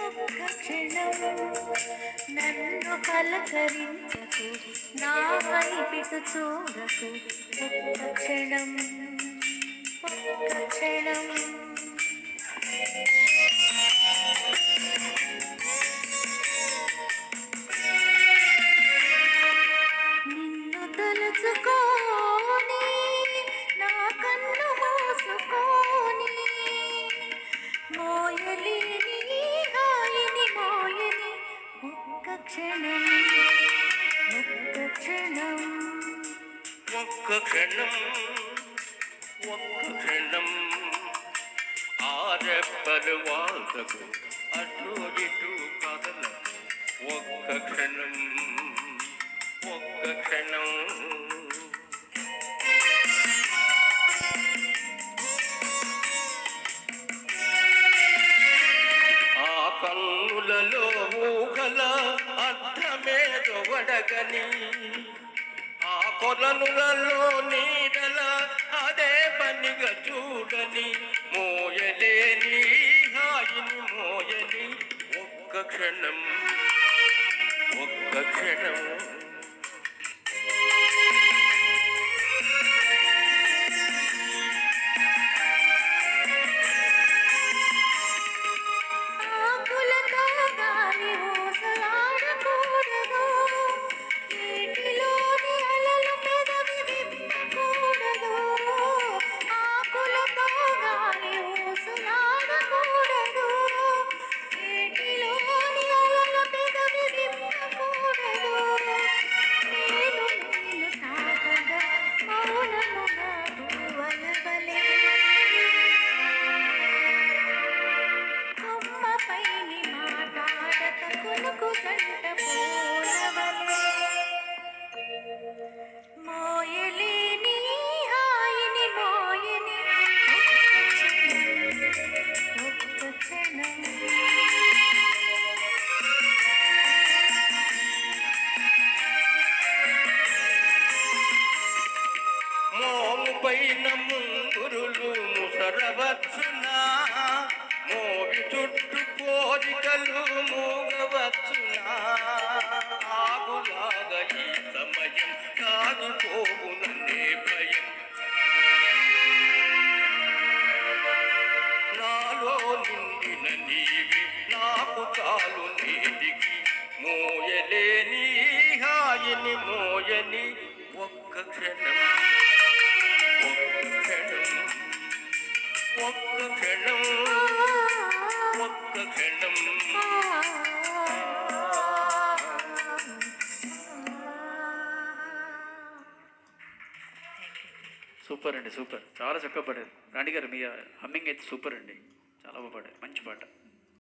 ఒక్క క్షణం నన్ను పలకరించకు, నా వైపు చూడకు. ఒక్క క్షణం, ఒక్క క్షణం. నిన్ను తలుచుకోని నా కన్ను మూసుకొని మోయలేని హాయిని మోయని ఒక్క క్షణం, ఒక్క క్షణం. ఒక్క క్షణం, ఒక్క క్షణం. ఆరెప్పలు వాళ్లకు అటు ఇటు కదలకు. ఒక్క క్షణం, ఒక్క క్షణం. ఆ కన్నులలో ఊహల అర్థమేదో వడగని, ఆ కొలనులలో నీడల అదే పనిగా చూడని, మోయలేని హాయిని మోయని ఒక్క క్షణం, ఒక్క క్షణం. ఆకులతో గాలి ఊసలాడకూడదు, నీటిలోని అలలు పెదవి విప్పకూడదు. ఆకులతో గాలి ఊసలాడకూడదు, నీటిలోని అలలు పెదవి విప్పకూడదు. నేను నేను తాకగా మౌనముగా పువ్వుల వలె కొమ్మపైని మాటాడక కొనుకు గంట పూలవలే మోయలేని హాయిని మోయని ఒక్క క్షణం. మోము పైన ముంగురులు ముసరవచ్చునా, మోగి చుట్టూ కోరికలు మూగవచ్చునా. ఆగులాగా ఈ సమయం కాగిపోవుననే భయం. నాలో నిండిన నీవి నాకు చాలు నీటికి, మోయలేని హాయిని మోయని ఒక్క క్షణం, ఒక్క క్షణం, ఒక్క క్షణం, ఒక్క క్షణం. సూపర్ అండి, సూపర్, చాలా చక్కగా పాడారు రాణి గారు. మీ హమ్మింగ్ అయితే సూపర్ అండి, చాలా బాగా పాడారు, మంచి పాట.